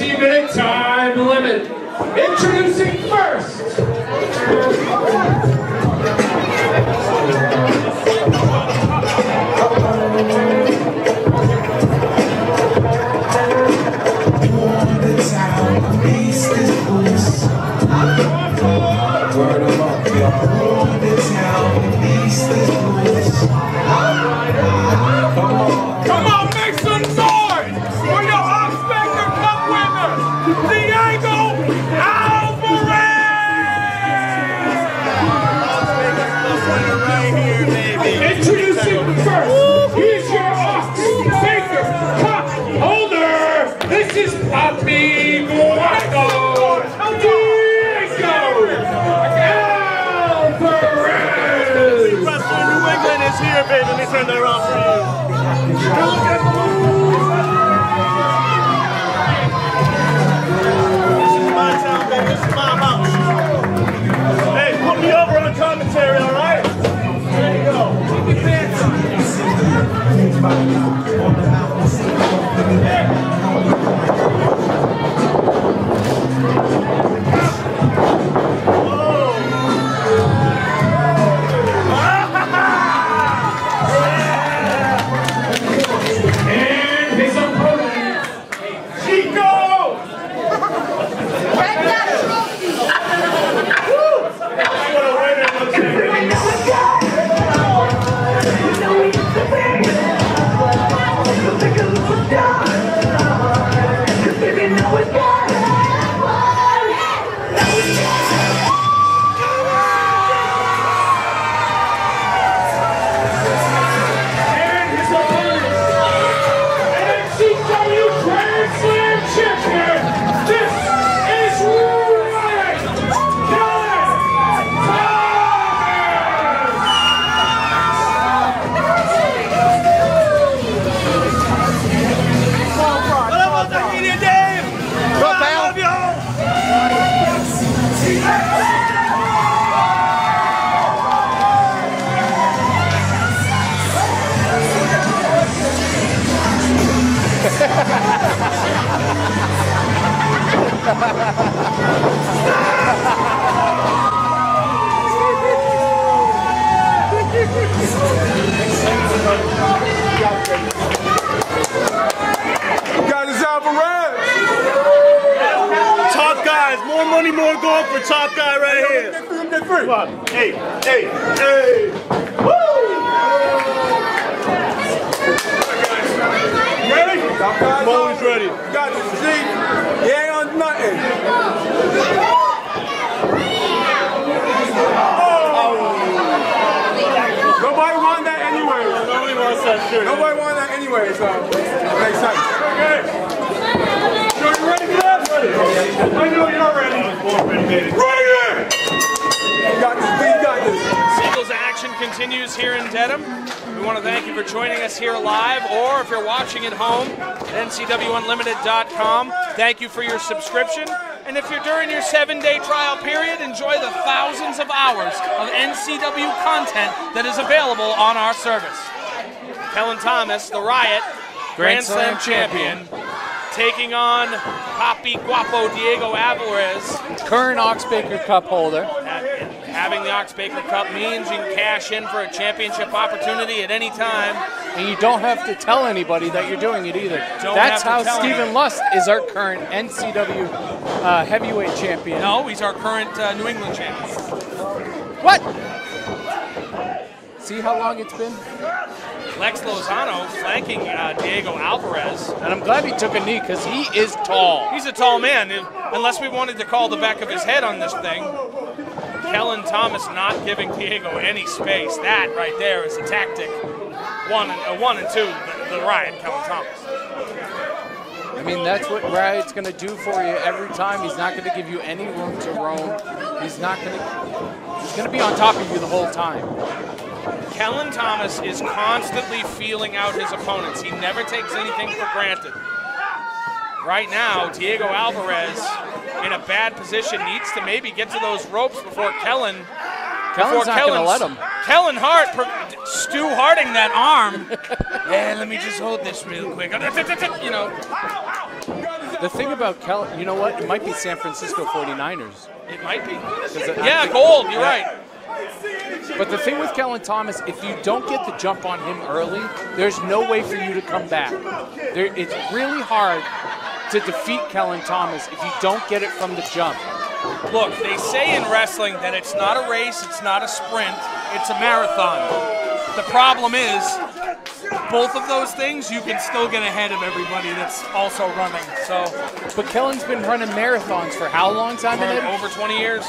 15-minute time limit. Introducing first. Come on, make some noise for your Oxbaker Cup winner, Diego Alvarez! Introducing first, he's your Oxbaker Cup holder. This is Papi Guapo, Diego Alvarez! Wrestler New England is here, baby. Let me turn that around for you. Look at the This is my town, baby. This is my house. Hey, put me over on commentary, all right? There you go. Keep your pants on. Top guys, more money, more gold for top guy right here. Come on. Hey, hey, hey. Woo! Ready? I'm always ready. Got this, see? He ain't on nothing. Nobody wanted that anyway. Nobody wants that shit. Nobody wanted that anyway, so it makes sense. Okay. So you ready for that? Ready. I know you're ready. Right here. You got this, you got this. Singles action continues here in Dedham. We want to thank you for joining us here live, or if you're watching at home at ncwunlimited.com, thank you for your subscription. And if you're during your 7-day trial period, enjoy the thousands of hours of NCW content that is available on our service. Kellan Thomas, the RIOT Grand Slam champion, taking on Papi Guapo Diego Alvarez, current Oxbaker Cup holder. Having the Oxbaker Cup means you can cash in for a championship opportunity at any time. And you don't have to tell anybody that you're doing it either. That's how Stephen Lust is our current NCW heavyweight champion. No, he's our current New England champion. What? See how long it's been? Lex Lozano flanking Diego Alvarez. And I'm glad he took a knee because he is tall. He's a tall man, unless we wanted to call the back of his head on this thing. Kellan Thomas not giving Diego any space. That right there is a tactic. One and two, the RIOT, Kellan Thomas. I mean, that's what RIOT's going to do for you every time. He's not going to give you any room to roam. He's going to be on top of you the whole time. Kellan Thomas is constantly feeling out his opponents. He never takes anything for granted. Right now, Diego Alvarez in a bad position, needs to maybe get to those ropes before Kellan's not going to let him. Kellan Hart Stu Harding that arm. Hey, let me just hold this real quick. You know. The thing about Kellan, you know what? It might be San Francisco 49ers. It might be. Yeah, gold. You're right. But the thing with Kellan Thomas, if you don't get the jump on him early, there's no way for you to come back. It's really hard to defeat Kellan Thomas if you don't get it from the jump. Look, they say in wrestling that it's not a race, it's not a sprint, it's a marathon. The problem is, both of those things, you can still get ahead of everybody that's also running. So, but Kellan's been running marathons for how long, Simon? Over 20 years.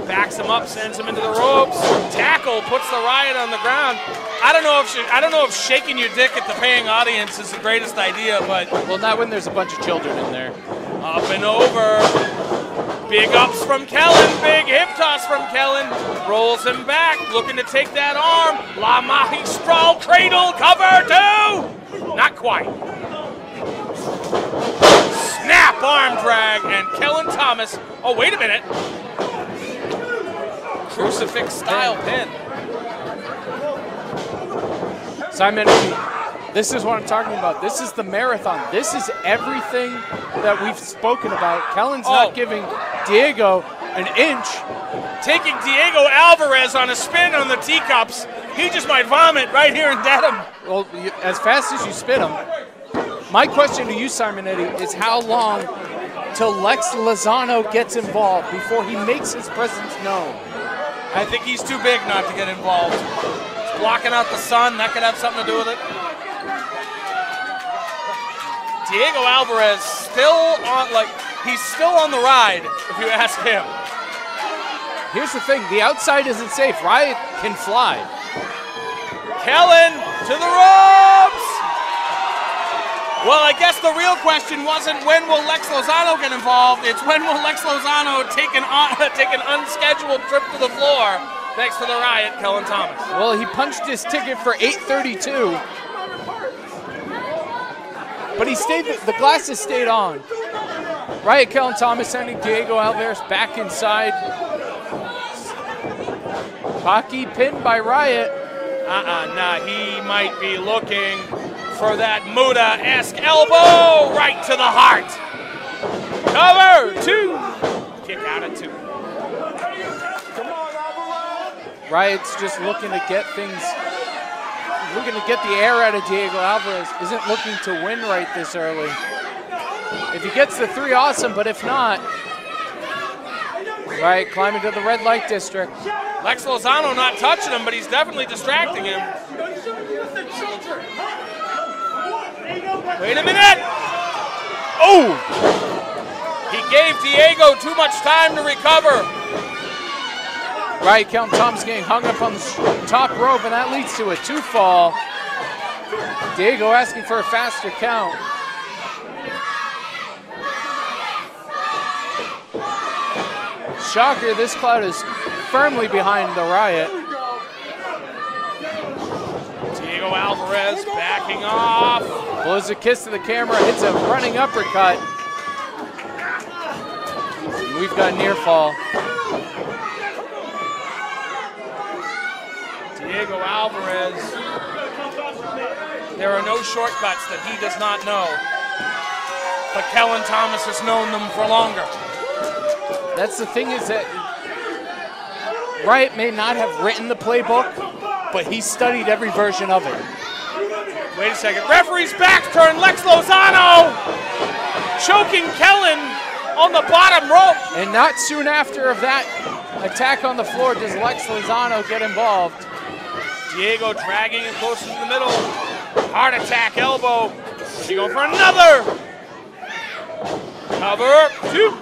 Backs him up, sends him into the ropes. Tackle, puts the Riot on the ground. I don't know if shaking your dick at the paying audience is the greatest idea, but well, not when there's a bunch of children in there. Up and over. Big ups from Kellan, big hip toss from Kellan. Rolls him back, looking to take that arm. La Magistral cradle, cover two. Not quite. Snap arm drag, and Kellan Thomas. Oh, wait a minute. Crucifix style pin. Simon, this is what I'm talking about. This is the marathon. This is everything that we've spoken about. Kellan's not giving Diego an inch. Taking Diego Alvarez on a spin on the teacups. He just might vomit right here in Dedham. Well, as fast as you spit him. My question to you, Simonetti, is how long till Lex Lozano gets involved before he makes his presence known? I think he's too big not to get involved. He's blocking out the sun. That could have something to do with it. Diego Alvarez still on, he's still on the ride, if you ask him. Here's the thing, the outside isn't safe. Riot can fly. Kellan to the ropes! Well, I guess the real question wasn't when will Lex Lozano get involved, it's when will Lex Lozano take an unscheduled trip to the floor next to the Riot, Kellan Thomas. Well, he punched his ticket for $8.32. But he stayed, the glasses stayed on. Riot Kellan Thomas sending Diego Alvarez back inside. Papi pinned by Riot. Nah, he might be looking for that Muda-esque elbow right to the heart. Cover two. Kick out at two. Riot's just looking to get things, looking to get the air out of Diego Alvarez. Isn't looking to win right this early. If he gets the three, awesome, but if not, Riot climbing to the red light district. Lex Lozano not touching him, but he's definitely distracting him. Wait a minute! Oh! He gave Diego too much time to recover. Riot Kellan Thomas getting hung up on the top rope, and that leads to a two fall. Diego asking for a faster count. Shocker, this crowd is firmly behind the Riot. Diego Alvarez backing off. Blows a kiss to the camera, hits a running uppercut. And we've got near fall. Diego Alvarez. There are no shortcuts that he does not know. But Kellan Thomas has known them for longer. That's the thing, is that Riot may not have written the playbook, but he studied every version of it. Wait a second. Referee's back turn. Lex Lozano choking Kellan on the bottom rope. And not soon after of that attack on the floor does Lex Lozano get involved. Diego dragging him closer to the middle. Heart attack elbow. Is he going for another? Cover two.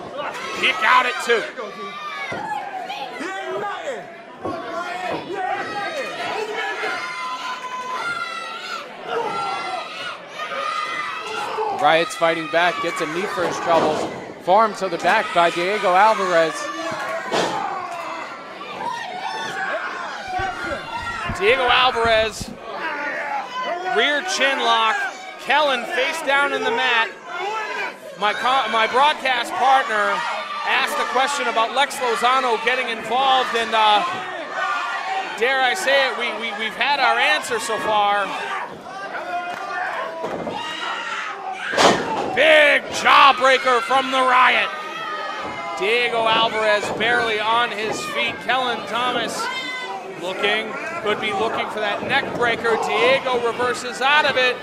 Kick out at two. Riot's fighting back, gets a knee for his troubles. Forearm to the back by Diego Alvarez. Diego Alvarez, rear chin lock. Kellan face down in the mat. My broadcast partner asked a question about Lex Lozano getting involved, and dare I say it, we've had our answer so far. Big jawbreaker from the Riot. Diego Alvarez barely on his feet. Kellan Thomas could be looking for that neck breaker. Diego reverses out of it,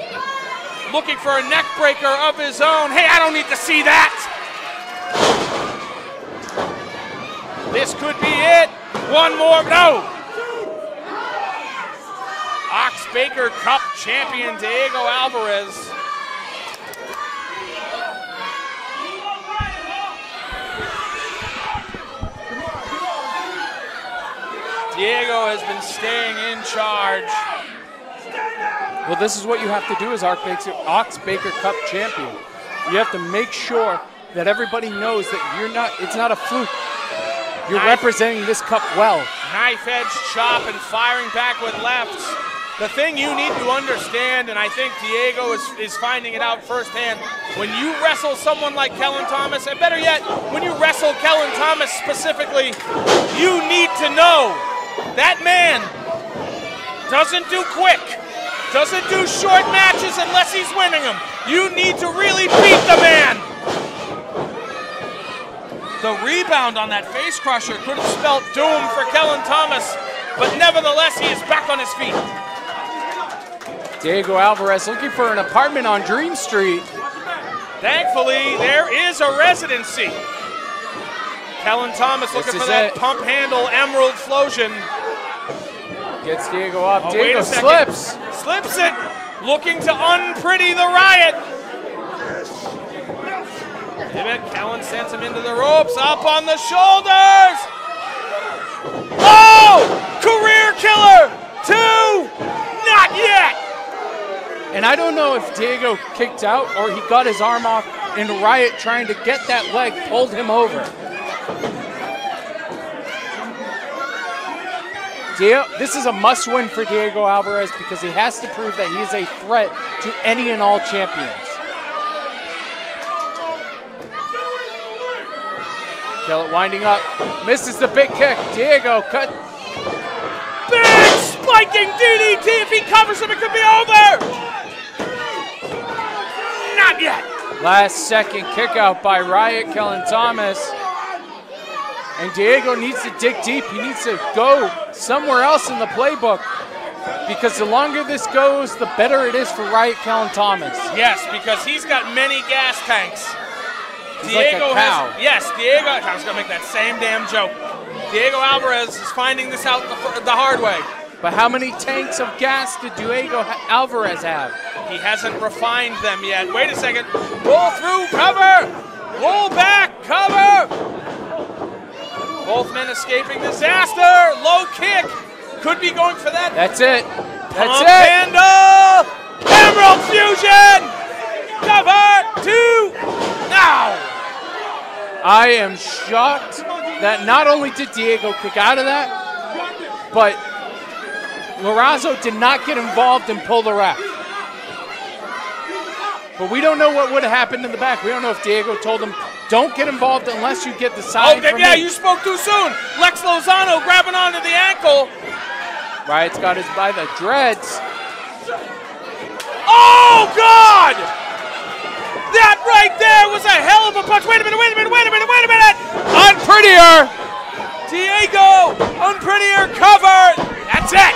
looking for a neck breaker of his own. Hey, I don't need to see that. This could be it. One more, no. Ox Baker Cup champion Diego Alvarez. Diego has been staying in charge. Well, this is what you have to do as Ox Baker Cup champion. You have to make sure that everybody knows that it's not a fluke. You're representing this cup well. Knife edge chop and firing back with lefts. The thing you need to understand, and I think Diego is finding it out firsthand, when you wrestle someone like Kellan Thomas, and better yet, when you wrestle Kellan Thomas specifically, you need to know that man doesn't do quick, doesn't do short matches unless he's winning them. You need to really beat the man. The rebound on that face crusher could have spelled doom for Kellan Thomas, but nevertheless, he is back on his feet. Diego Alvarez looking for an apartment on Dream Street. Thankfully, there is a residency. Kellan Thomas looking for that pump handle emerald flosion. Gets Diego up. Oh, Diego slips. Slips it. Looking to unpretty the Riot. Kellan sends him into the ropes. Up on the shoulders. Oh! Career killer. 2. Not yet. And I don't know if Diego kicked out or he got his arm off and Riot trying to get that leg pulled him over. This is a must-win for Diego Alvarez because he has to prove that he is a threat to any and all champions. Kellan winding up, misses the big kick. Diego cut. Big spiking DDT. If he covers him, it could be over. Not yet. Last second kick out by Riot, Kellan Thomas. And Diego needs to dig deep. He needs to go somewhere else in the playbook because the longer this goes, the better it is for Riot Kellan Thomas. Yes, because he's got many gas tanks. He's Diego like a cow. Diego, I was going to make that same damn joke. Diego Alvarez is finding this out the hard way. But how many tanks of gas did Diego Alvarez have? He hasn't refined them yet. Wait a second. Roll through, cover. Roll back, cover. Both men escaping disaster. Low kick. Could be going for that. That's it. That's Pump it. handle. Emerald fusion. Cover. 2. Now. I am shocked that not only did Diego kick out of that, but Lorazzo did not get involved and pull the ref. But we don't know what would have happened in the back. We don't know if Diego told him, don't get involved unless you get the sign from me. You spoke too soon. Lex Lozano grabbing onto the ankle. Riot's got his by the dreads. Oh, God! That right there was a hell of a punch. Wait a minute. Unprettier. Diego, unprettier cover. That's it.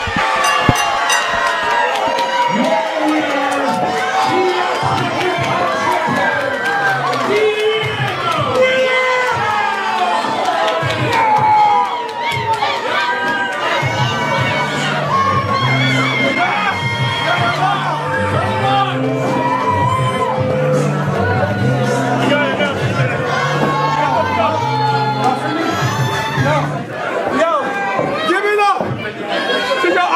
To your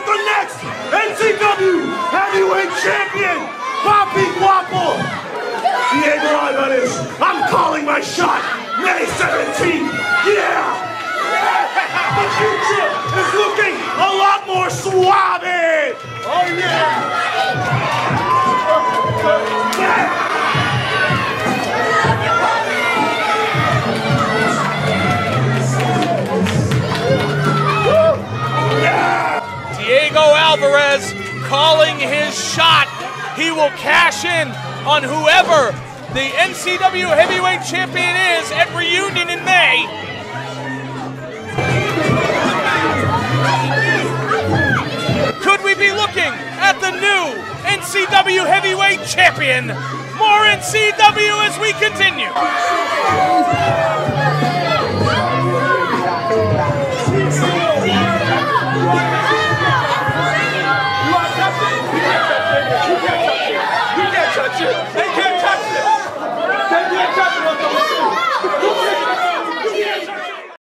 with the next NCW Heavyweight Champion, Papi Guapo. Diego Alvarez, I'm calling my shot. May 17th, yeah! The future is looking a lot more suave. Oh yeah! Diego Alvarez calling his shot. He will cash in on whoever the NCW Heavyweight Champion is at Reunion in May. Could we be looking at the new NCW Heavyweight Champion? More NCW as we continue.